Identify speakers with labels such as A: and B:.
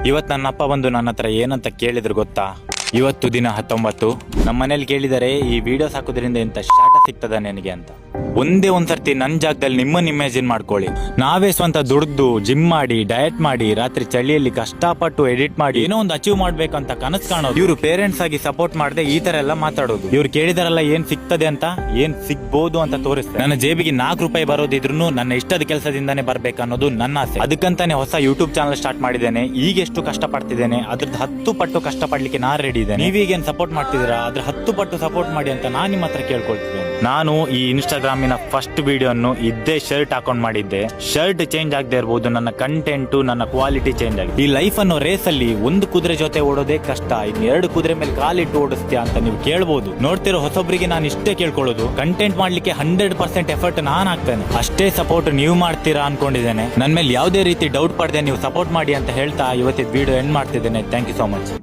A: ಇವತ್ತು ನನ್ನ ಅಪ್ಪ ಬಂದು ನನ್ನ ಹತ್ರ ಏನಂತ ಕೇಳಿದ್ರು ಗೊತ್ತಾ? ಇವತ್ತು ದಿನ 19. ನಮ್ಮ ಮನೇಲಿ ಕೇಳಿದರೆ ಈ ವಿಡಿಯೋಸ್ ಹಾಕೋದ್ರಿಂದ ಎಂತ ಶಾಟ ಸಿಗ್ತದ ನಿನಗೆ ಅಂತ. ಒಂದೇ ಒಂದ್ಸರ್ತಿ ನನ್ನ ಜಾಗದಲ್ಲಿ ನಿಮ್ಮನ್ನ ಇಮ್ಯಾಜಿನ್ ಮಾಡ್ಕೊಳ್ಳಿ. ನಾವೇ ಸ್ವಂತ ದುಡ್ದು ಜಿಮ್ ಮಾಡಿ ಡಯಟ್ ಮಾಡಿ ರಾತ್ರಿ ಚಳಿಯಲ್ಲಿ ಕಷ್ಟಪಟ್ಟು ಎಡಿಟ್ ಮಾಡಿ ಏನೋ ಒಂದು ಅಚೀವ್ ಮಾಡ್ಬೇಕಂತ ಕನಸು ಕಾಣೋದು. ಇವರು ಪೇರೆಂಟ್ಸ್ ಆಗಿ ಸಪೋರ್ಟ್ ಮಾಡದೆ ಈ ತರ ಎಲ್ಲ ಮಾತಾಡೋದು. ಇವ್ರು ಕೇಳಿದಾರಲ್ಲ ಏನ್ ಸಿಗ್ತದೆ ಅಂತ, ಏನ್ ಸಿಗ್ಬೋದು ಅಂತ ತೋರಿಸ್ತಾರೆ. ನನ್ನ ಜೇಬಿಗೆ 4 ರೂಪಾಯಿ ಬರೋದಿದ್ರು ನನ್ನ ಇಷ್ಟದ ಕೆಲಸದಿಂದಾನೇ ಬರ್ಬೇಕನ್ನೋದು ನನ್ನ ಆಸೆ. ಅದಕ್ಕಂತಾನೆ ಹೊಸ ಯೂಟ್ಯೂಬ್ ಚಾನಲ್ ಸ್ಟಾರ್ಟ್ ಮಾಡಿದ್ದೇನೆ. ಈಗ ಎಷ್ಟು ಕಷ್ಟ ಪಡ್ತಿದ್ದೇನೆ ಅದ್ರದ್ದು 10 ಪಟ್ಟು ಕಷ್ಟ ಪಡ್ಲಿಕ್ಕೆ ನಾ ರೆಡಿ ಇದ್ದೇನೆ. ನೀವೀಗೇನ್ ಸಪೋರ್ಟ್ ಮಾಡ್ತಿದ್ದೀರಾ ಅದ್ರ 10 ಪಟ್ಟು ಸಪೋರ್ಟ್ ಮಾಡಿ ಅಂತ ನಾನು ನಿಮ್ಮ ಹತ್ರ ಕೇಳ್ಕೊಳ್ತಿದ್ದೇನೆ. ನಾನು ಈ ಇನ್ಸ್ಟಾಗ್ರಾಮಿನ ಫಸ್ಟ್ ವಿಡಿಯೋನ್ನು ಇದ್ದೇ ಶರ್ಟ್ ಹಾಕೊಂಡ್ ಮಾಡಿದ್ದೆ. ಶರ್ಟ್ ಚೇಂಜ್ ಆಗದೆ ಇರಬಹುದು, ನನ್ನ ಕಂಟೆಂಟ್ ನನ್ನ ಕ್ವಾಲಿಟಿ ಚೇಂಜ್ ಆಗಿದೆ. ಈ ಲೈಫ್ ಅನ್ನೋ ರೇಸ್ ಅಲ್ಲಿ ಒಂದು ಕುದುರೆ ಜೊತೆ ಓಡೋದೇ ಕಷ್ಟ, ಇನ್ನು 2 ಕುದುರೆ ಮೇಲೆ ಕಾಲಿಟ್ಟು ಓಡಿಸ್ತೀಯ ಅಂತ ನೀವು ಕೇಳ್ಬೋದು. ನೋಡ್ತಿರೋ ಹೊಸೊಬ್ರಿಗೆ ನಾನು ಇಷ್ಟೇ ಕೇಳ್ಕೊಳ್ಳೋದು, ಕಂಟೆಂಟ್ ಮಾಡ್ಲಿಕ್ಕೆ 100% ಎಫರ್ಟ್ ನಾನು ಹಾಕ್ತೇನೆ. ಅಷ್ಟೇ ಸಪೋರ್ಟ್ ನೀವು ಮಾಡ್ತೀರಾ ಅನ್ಕೊಂಡಿದ್ದೇನೆ. ನನ್ನ ಮೇಲೆ ಯಾವುದೇ ರೀತಿ ಡೌಟ್ ಪಡದೆ ನೀವು ಸಪೋರ್ಟ್ ಮಾಡಿ ಅಂತ ಹೇಳ್ತಾ ಇವತ್ತಿನ ವಿಡಿಯೋ ಎಂಡ್ ಮಾಡ್ತಿದ್ದೇನೆ. Thank you so much.